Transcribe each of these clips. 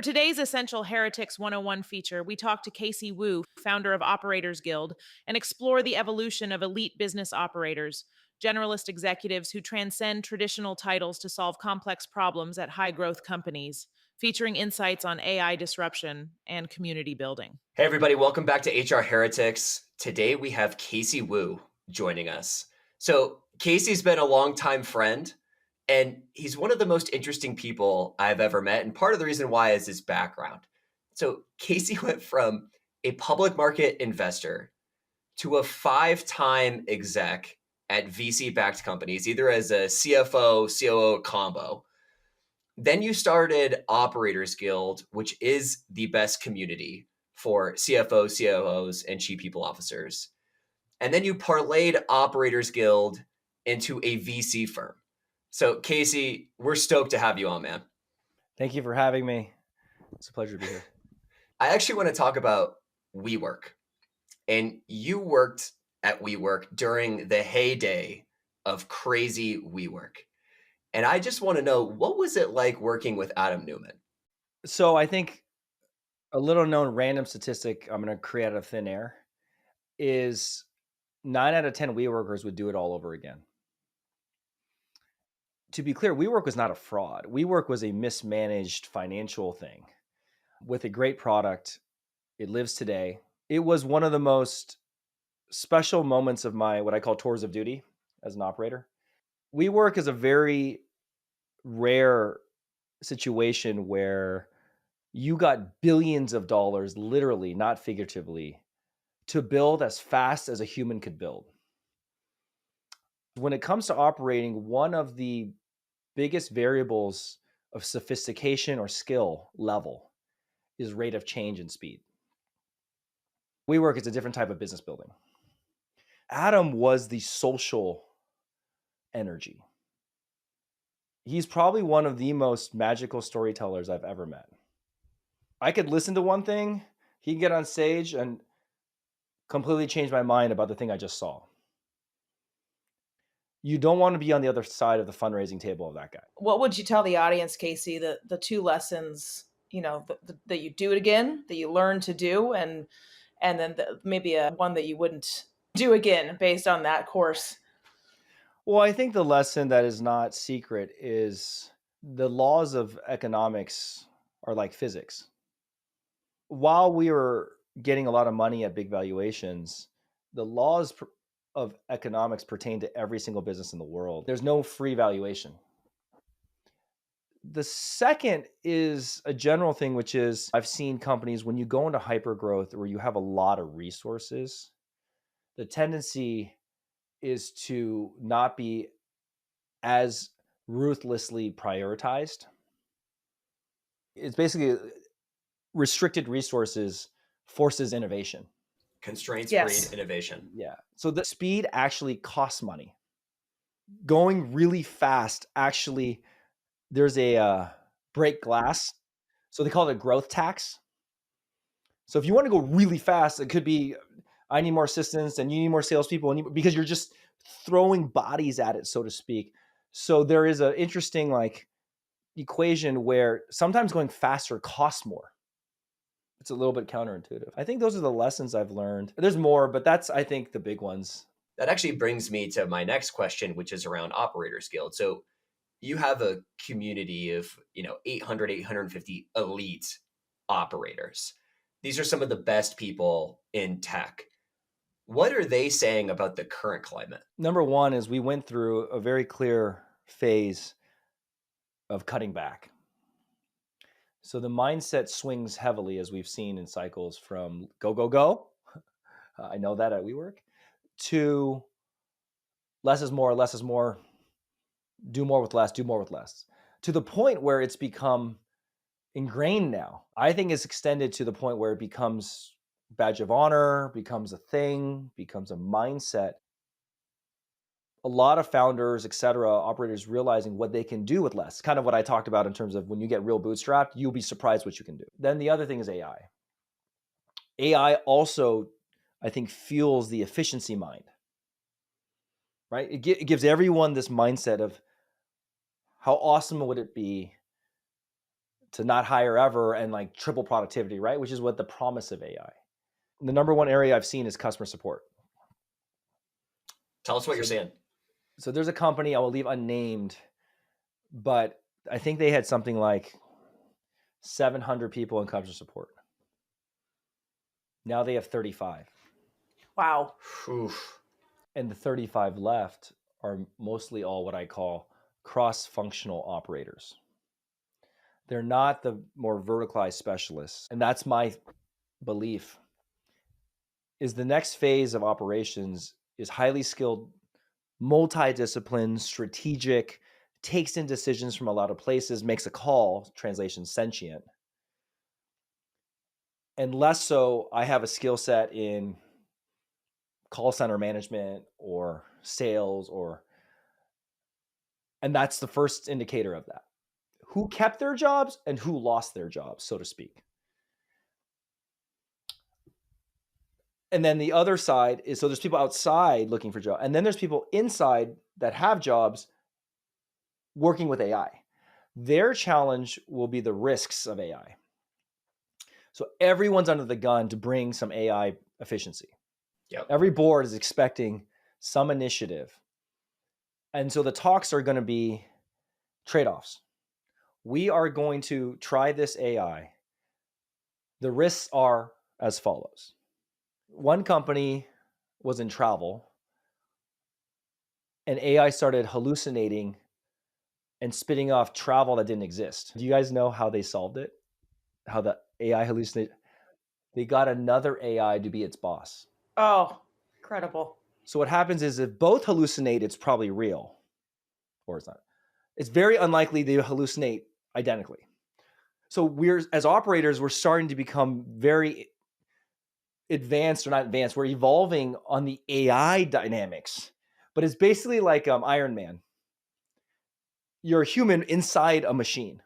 For today's essential Heretics 101 feature, we talk to Casey Wu, founder of Operators Guild, and explore the evolution of elite business operators, generalist executives who transcend traditional titles to solve complex problems at high growth companies, featuring insights on AI disruption and community building. Hey, everybody, welcome back to HR Heretics. Today we have Casey Wu joining us. So, Casey's been a longtime friend, and he's one of the most interesting people I've ever met. And part of the reason why is his background. So, Casey went from a public market investor to a 5-time exec at VC backed companies, either as a CFO, COO combo. Then you started Operators Guild, which is the best community for CFOs, COOs, and chief people officers. And then you parlayed Operators Guild into a VC firm. So, Casey, we're stoked to have you on, man. Thank you for having me. It's a pleasure to be here. I actually want to talk about WeWork. And you worked at WeWork during the heyday of crazy WeWork. And I just want to know, what was it like working with Adam Neumann? So I think a little known random statistic I'm going to create out of thin air is 9 out of 10 WeWorkers would do it all over again. To be clear, WeWork was not a fraud. WeWork was a mismanaged financial thing with a great product. It lives today. It was one of the most special moments of my, what I call tours of duty as an operator. WeWork is a very rare situation where you got billions of dollars, literally, not figuratively, to build as fast as a human could build. When it comes to operating, one of the biggest variables of sophistication or skill level is rate of change and speed. WeWork is a different type of business building. Adam was the social energy. He's probably one of the most magical storytellers I've ever met. I could listen to one thing, he could get on stage and completely change my mind about the thing I just saw. You don't want to be on the other side of the fundraising table of that guy. What would you tell the audience, Casey, the two lessons, that you do it again, that you learn to do, and then maybe one that you wouldn't do again based on that course? Well, I think the lesson that is not secret is the laws of economics are like physics. While we were getting a lot of money at big valuations, the laws of economics pertain to every single business in the world. There's no free valuation. The second is a general thing, which is I've seen companies, when you go into hyper growth where you have a lot of resources, the tendency is to not be as ruthlessly prioritized. It's basically restricted resources forces innovation. Constraints Yes. breed innovation. Yeah. So the speed actually costs money. Going really fast, actually, there's a break glass. So they call it a growth tax. So if you want to go really fast, it could be, I need more assistants and you need more salespeople, because you're just throwing bodies at it, so to speak. So there is an interesting equation where sometimes going faster costs more. It's a little bit counterintuitive. I think those are the lessons I've learned. There's more, but that's, I think, the big ones. That actually brings me to my next question, which is around Operators Guild. So you have a community of 800, 850 elite operators. These are some of the best people in tech. What are they saying about the current climate? Number one is we went through a very clear phase of cutting back. So the mindset swings heavily, as we've seen in cycles, from go, go, go. I know that at WeWork, to less is more, do more with less, do more with less, to the point where it's become ingrained now. I think it's extended to the point where it becomes badge of honor, becomes a thing, becomes a mindset. A lot of founders, et cetera, operators realizing what they can do with less. Kind of what I talked about in terms of when you get real bootstrapped, you'll be surprised what you can do. Then the other thing is AI. AI also, I think, fuels the efficiency mind, right? It gives everyone this mindset of how awesome would it be to not hire ever and like triple productivity, right? Which is what the promise of AI. The number one area I've seen is customer support. Tell us what you're saying. So there's a company I will leave unnamed, but I think they had something like 700 people in customer support. Now they have 35. Wow. Oof. And the 35 left are mostly all what I call cross-functional operators. They're not the more verticalized specialists. And that's my belief, is the next phase of operations is highly skilled, multidisciplined, strategic, takes in decisions from a lot of places, makes a call, translation sentient. And less so, I have a skill set in call center management or sales and that's the first indicator of that. Who kept their jobs and who lost their jobs, so to speak. And then the other side is, so there's people outside looking for jobs, and then there's people inside that have jobs working with AI. Their challenge will be the risks of AI. So everyone's under the gun to bring some AI efficiency. Yep. Every board is expecting some initiative. And so the talks are going to be trade-offs. We are going to try this AI. The risks are as follows. One company was in travel, and AI started hallucinating and spitting off travel that didn't exist. Do you guys know how they solved it? How the AI hallucinated? They got another AI to be its boss. Oh, incredible. So what happens is if both hallucinate, it's probably real, or it's not. It's very unlikely they hallucinate identically. So we're, as operators, we're starting to become very advanced, or not advanced. We're evolving on the AI dynamics, but it's basically like Iron Man. You're a human inside a machine.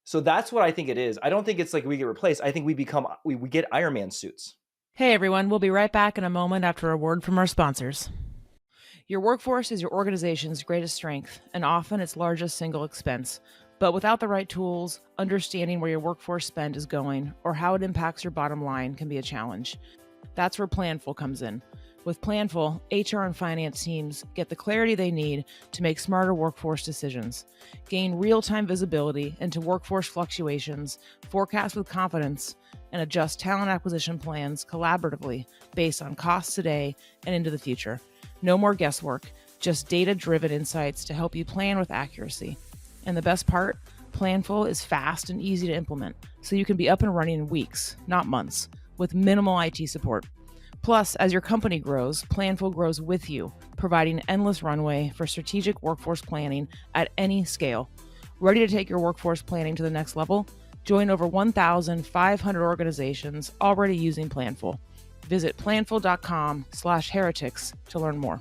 So that's what I think it is. I don't think it's like we get replaced. I think we get Iron Man suits. Hey everyone, we'll be right back in a moment after a word from our sponsors. Your workforce is your organization's greatest strength and often its largest single expense. But without the right tools, understanding where your workforce spend is going or how it impacts your bottom line can be a challenge. That's where Planful comes in. With Planful, HR and finance teams get the clarity they need to make smarter workforce decisions, gain real-time visibility into workforce fluctuations, forecast with confidence, and adjust talent acquisition plans collaboratively based on costs today and into the future. No more guesswork, just data-driven insights to help you plan with accuracy. And the best part, Planful is fast and easy to implement, so you can be up and running in weeks, not months, with minimal IT support. Plus, as your company grows, Planful grows with you, providing endless runway for strategic workforce planning at any scale. Ready to take your workforce planning to the next level? Join over 1,500 organizations already using Planful. Visit planful.com/heretics to learn more.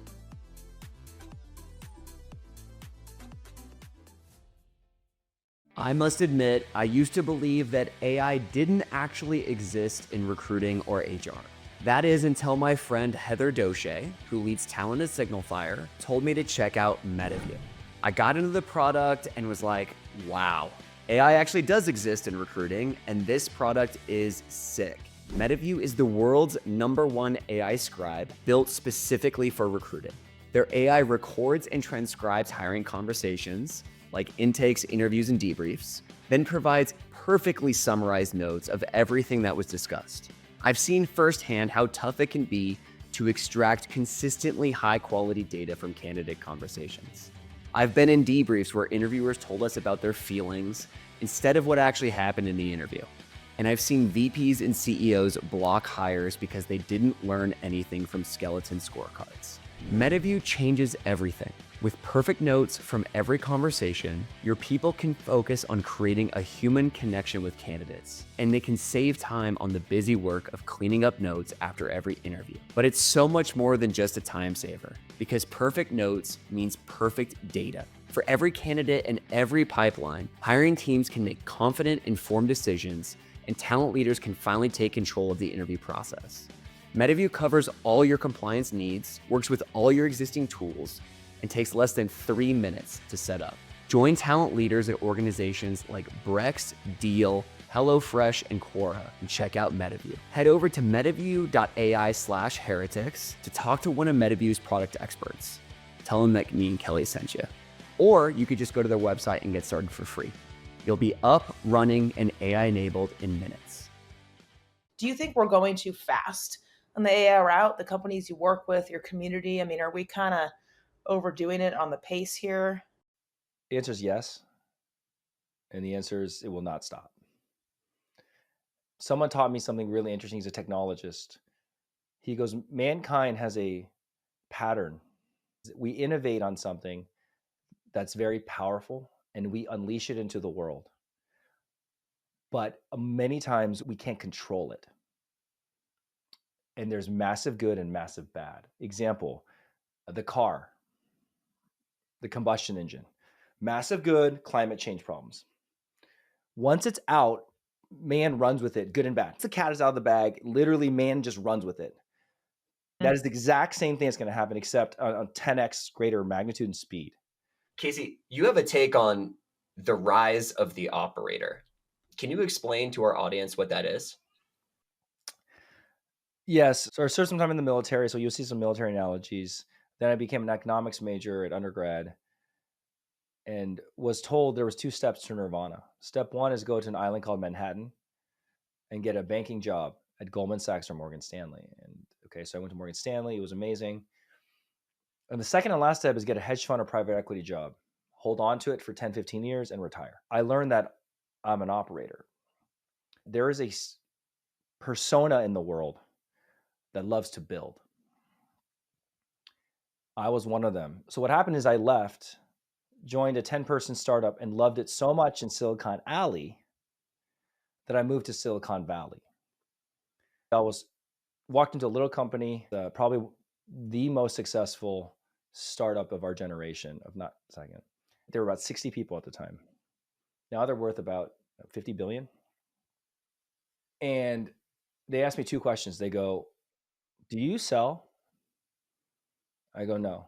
I must admit, I used to believe that AI didn't actually exist in recruiting or HR. That is until my friend Heather Doche, who leads talent at Signalfire, told me to check out Metaview. I got into the product and was like, wow, AI actually does exist in recruiting, and this product is sick. Metaview is the world's #1 AI scribe built specifically for recruiting. Their AI records and transcribes hiring conversations, like intakes, interviews, and debriefs, then provides perfectly summarized notes of everything that was discussed. I've seen firsthand how tough it can be to extract consistently high-quality data from candidate conversations. I've been in debriefs where interviewers told us about their feelings instead of what actually happened in the interview. And I've seen VPs and CEOs block hires because they didn't learn anything from skeleton scorecards. Metaview changes everything. With perfect notes from every conversation, your people can focus on creating a human connection with candidates, and they can save time on the busy work of cleaning up notes after every interview. But it's so much more than just a time saver, because perfect notes means perfect data. For every candidate and every pipeline, hiring teams can make confident, informed decisions, and talent leaders can finally take control of the interview process. Metaview covers all your compliance needs, works with all your existing tools, and takes less than 3 minutes to set up. Join talent leaders at organizations like Brex, Deel, HelloFresh, and Quora, and check out Metaview. Head over to metaview.ai/heretics to talk to one of Metaview's product experts. Tell them that me and Kelly sent you. Or you could just go to their website and get started for free. You'll be up, running, and AI-enabled in minutes. Do you think we're going too fast on the AI route? The companies you work with, your community, I mean, are we kind of overdoing it on the pace here? The answer is yes. And the answer is it will not stop. Someone taught me something really interesting. He's a technologist. He goes, mankind has a pattern. We innovate on something that's very powerful and we unleash it into the world. But many times we can't control it. And there's massive good and massive bad. Example, the car, the combustion engine. Massive good, climate change problems. Once it's out, man runs with it, good and bad. Once the cat is out of the bag, literally man just runs with it. That is the exact same thing that's going to happen, except on 10x greater magnitude and speed. Casey, you have a take on the rise of the operator. Can you explain to our audience what that is? Yes. So I served some time in the military, so you'll see some military analogies. Then I became an economics major at undergrad and was told there was 2 steps to nirvana. Step 1 is go to an island called Manhattan and get a banking job at Goldman Sachs or Morgan Stanley. And okay, so I went to Morgan Stanley. It was amazing. And the second and last step is get a hedge fund or private equity job. Hold on to it for 10, 15 years and retire. I learned that I'm an operator. There is a persona in the world that loves to build. I was one of them. So what happened is I left, joined a 10-person startup and loved it so much in Silicon Alley that I moved to Silicon Valley. I walked into a little company, probably the most successful startup of our generation, of not second. There were about 60 people at the time. Now they're worth about 50 billion. And they asked me 2 questions. They go, do you sell? I go, no.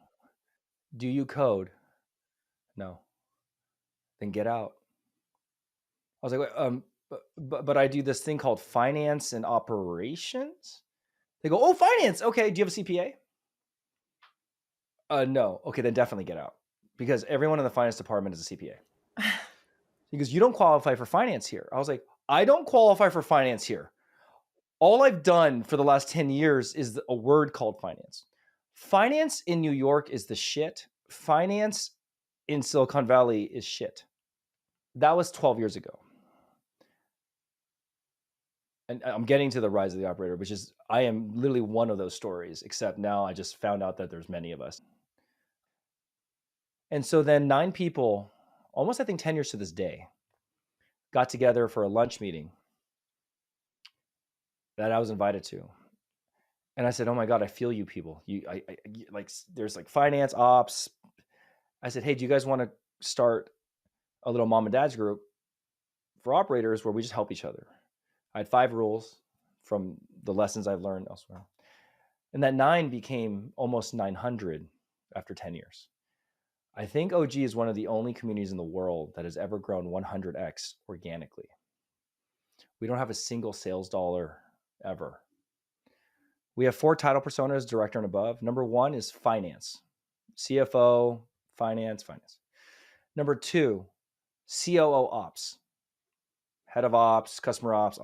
Do you code? No. Then get out. I was like, but I do this thing called finance and operations. They go, oh, finance. Okay. Do you have a CPA? No. Okay, then definitely get out because everyone in the finance department is a CPA. He goes, you don't qualify for finance here. I was like, I don't qualify for finance here. All I've done for the last 10 years is a word called finance. Finance in New York is the shit. Finance in Silicon Valley is shit. That was 12 years ago. And I'm getting to the rise of the operator, which is, I am literally one of those stories, except now I just found out that there's many of us. And so then 9 people, almost I think 10 years to this day, got together for a lunch meeting that I was invited to. And I said, oh my God, I feel you people. Like there's like finance, ops. I said, hey, do you guys want to start a little mom and dad's group for operators where we just help each other? I had 5 rules from the lessons I've learned elsewhere. And that 9 became almost 900 after 10 years. I think OG is one of the only communities in the world that has ever grown 100x organically. We don't have a single sales dollar ever. We have 4 title personas, director and above. Number 1 is finance, CFO, finance. Number 2, COO ops, head of ops, customer ops.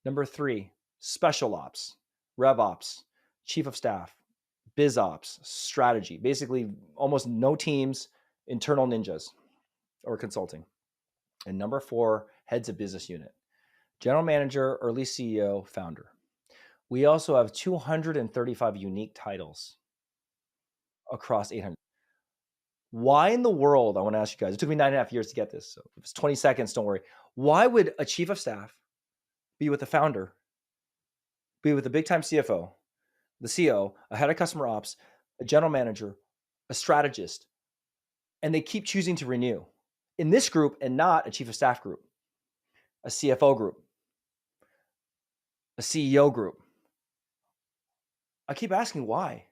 Number 3, special ops, rev ops, chief of staff, biz ops, strategy, basically almost no teams, internal ninjas or consulting. And number 4, heads of business unit, general manager, early CEO, founder. We also have 235 unique titles across 800. Why in the world, I want to ask you guys, it took me 9.5 years to get this, so if it's 20 seconds, don't worry. Why would a chief of staff be with the founder, be with a big time CFO, the CEO, a head of customer ops, a general manager, a strategist, and they keep choosing to renew in this group and not a chief of staff group, a CFO group, a CEO group? I keep asking why.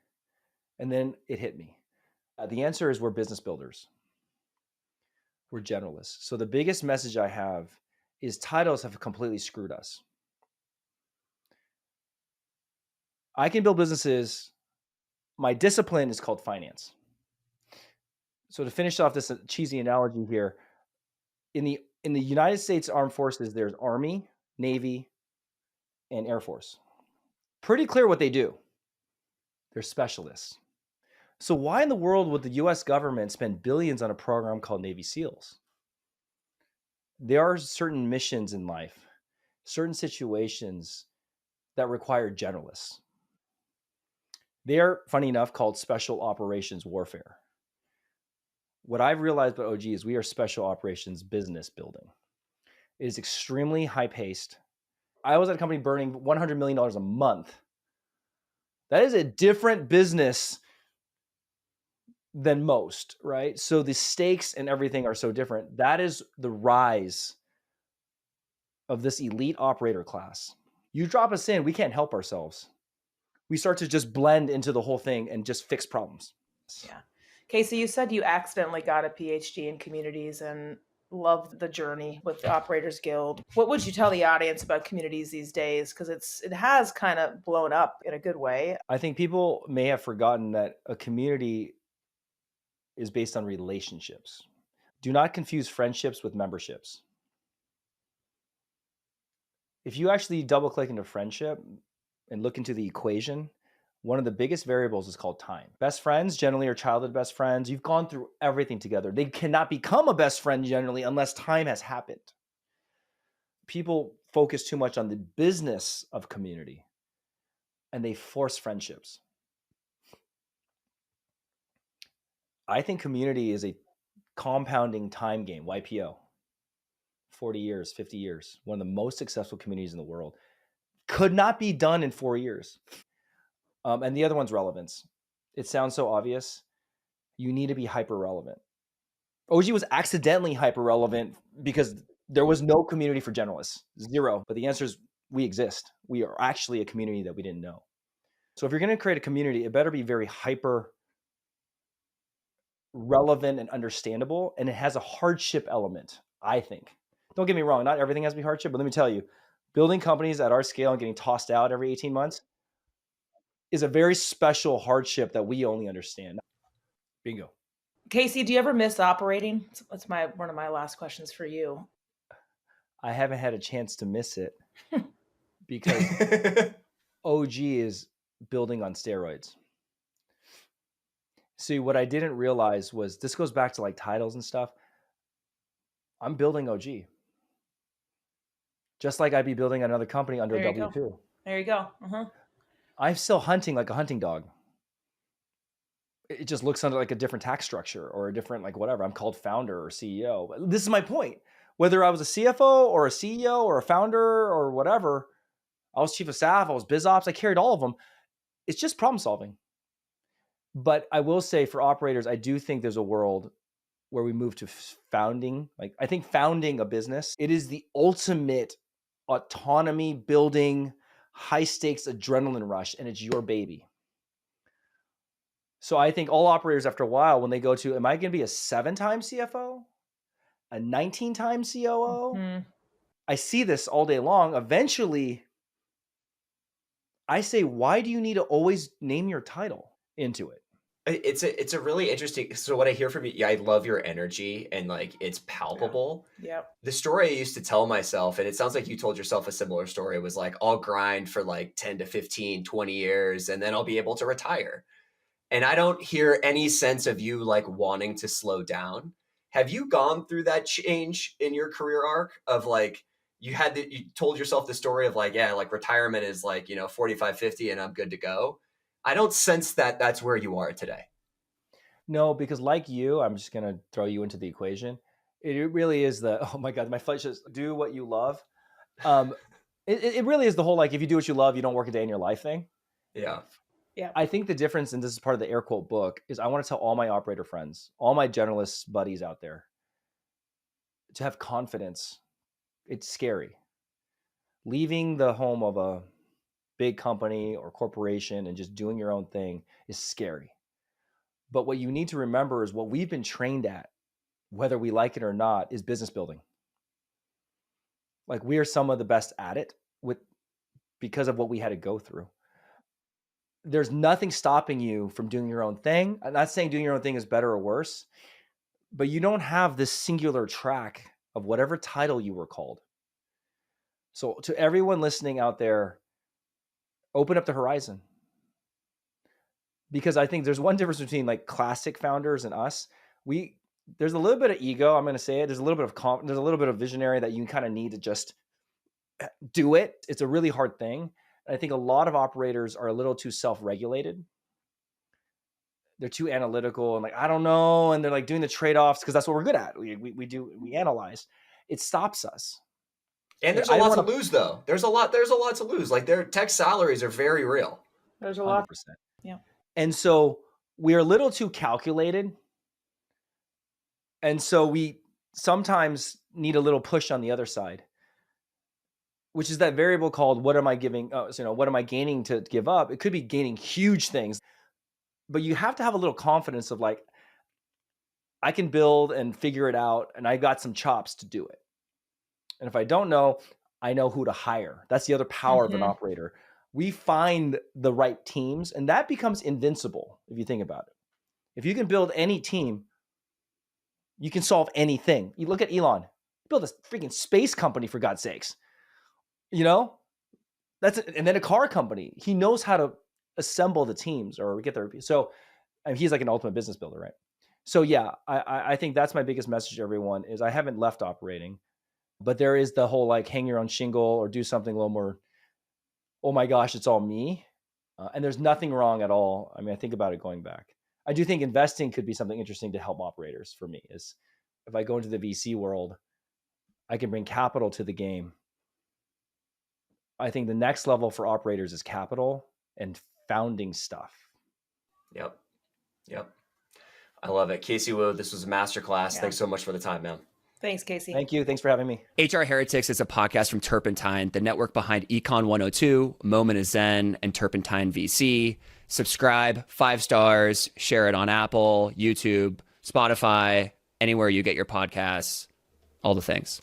And then it hit me. The answer is we're business builders. We're generalists. So the biggest message I have is titles have completely screwed us. I can build businesses. My discipline is called finance. So to finish off this cheesy analogy here, in the United States Armed Forces, there's Army, Navy, and Air Force. Pretty clear what they do. They're specialists. So why in the world would the US government spend billions on a program called Navy SEALs? There are certain missions in life, certain situations that require generalists. They are, funny enough, called special operations warfare. What I've realized about OG is we are special operations business building. It is extremely high paced. I was at a company burning $100 million a month. That is a different business than most, right? So the stakes and everything are so different. That is the rise of this elite operator class. You drop us in, we can't help ourselves. We start to just blend into the whole thing and just fix problems. Yeah. Casey, you said you accidentally got a PhD in communities and loved the journey with the Operators Guild. What would you tell the audience about communities these days? Because it has kind of blown up in a good way. I think people may have forgotten that a community is based on relationships. Do not confuse friendships with memberships. If you actually double click into friendship and look into the equation, one of the biggest variables is called time. Best friends generally are childhood best friends. You've gone through everything together. They cannot become a best friend generally unless time has happened. People focus too much on the business of community and they force friendships. I think community is a compounding time game, YPO. 40 years, 50 years, one of the most successful communities in the world. Could not be done in 4 years. And the other one's relevance. It sounds so obvious. You need to be hyper relevant. OG was accidentally hyper relevant because there was no community for generalists, zero. But the answer is we exist. We are actually a community that we didn't know. So if you're going to create a community, it better be very hyper relevant and understandable. And it has a hardship element, I think. Don't get me wrong, not everything has to be hardship, but let me tell you, building companies at our scale and getting tossed out every 18 months is a very special hardship that we only understand. Bingo. Casey, do you ever miss operating? That's one of my last questions for you. I haven't had a chance to miss it because OG is building on steroids. See, what I didn't realize was this goes back to like titles and stuff. I'm building OG. Just like I'd be building another company under a W-2. There you go. Uh-huh. I'm still hunting like a hunting dog. It just looks under like a different tax structure or a different like whatever. I'm called founder or CEO. This is my point. Whether I was a CFO or a CEO or a founder or whatever, I was chief of staff, I was biz ops, I carried all of them. It's just problem solving. But I will say for operators, I do think there's a world where we move to founding. Like I think founding a business, it is the ultimate autonomy building, high stakes adrenaline rush, and it's your baby. So I think all operators after a while, when they go to, am I going to be a 7-time CFO? A 19-time COO? Mm-hmm. I see this all day long. Eventually, I say, why do you need to always name your title into it? It's a really interesting. So what I hear from you, yeah, I love your energy and like it's palpable. Yeah. The story I used to tell myself, and it sounds like you told yourself a similar story, was like, I'll grind for like 10 to 15, 20 years, and then I'll be able to retire. And I don't hear any sense of you like wanting to slow down. Have you gone through that change in your career arc of like, you told yourself the story of like, yeah, like retirement is like, 45, 50 and I'm good to go. I don't sense that that's where you are today. No, because like you, I'm just going to throw you into the equation. It really is oh my God, my flesh says, do what you love. It really is the whole, like, if you do what you love, you don't work a day in your life thing. Yeah. Yeah. I think the difference, and this is part of the air quote book, is I want to tell all my operator friends, all my generalist buddies out there, to have confidence. It's scary. Leaving the home of a big company or corporation and just doing your own thing is scary. But what you need to remember is what we've been trained at whether we like it or not, is business building. Like, we are some of the best at it because of what we had to go through. There's nothing stopping you from doing your own thing. I'm not saying doing your own thing is better or worse, but you don't have this singular track of whatever title you were called. So to everyone listening out there, open up the horizon. Because I think there's one difference between like classic founders and us. There's a little bit of ego. I'm going to say it. There's a little bit of there's a little bit of visionary that you kind of need to just do it. It's a really hard thing. And I think a lot of operators are a little too self-regulated. They're too analytical and like, I don't know. And they're like doing the trade-offs because that's what we're good at. We analyze. It stops us. And there's a lot to lose though. There's a lot to lose. Like their tech salaries are very real. There's a lot. 100%. Yeah. And so we're a little too calculated. And so we sometimes need a little push on the other side, which is that variable called what am I giving? What am I gaining to give up? It could be gaining huge things, but you have to have a little confidence of like, I can build and figure it out, and I got some chops to do it. And if I don't know, I know who to hire. That's the other power of an operator. We find the right teams, and that becomes invincible if you think about it. If you can build any team, you can solve anything. You look at Elon, build a freaking space company for God's sakes. You know, and then a car company. He knows how to assemble the teams or get their. So, and he's like an ultimate business builder, right? So yeah, I think that's my biggest message to everyone is I haven't left operating, but there is the whole like hang your own shingle or do something a little more. Oh my gosh, it's all me, and there's nothing wrong at all. I mean, I think about it going back. I do think investing could be something interesting to help operators for me. Is if I go into the VC world, I can bring capital to the game. I think the next level for operators is capital and founding stuff. Yep. I love it. Casey Wu, this was a masterclass. Yeah. Thanks so much for the time, man. Thanks, Casey. Thank you. Thanks for having me. HR Heretics is a podcast from Turpentine, the network behind Econ 102, Moment is Zen, and Turpentine VC. Subscribe, 5 stars, share it on Apple, YouTube, Spotify, anywhere you get your podcasts, all the things.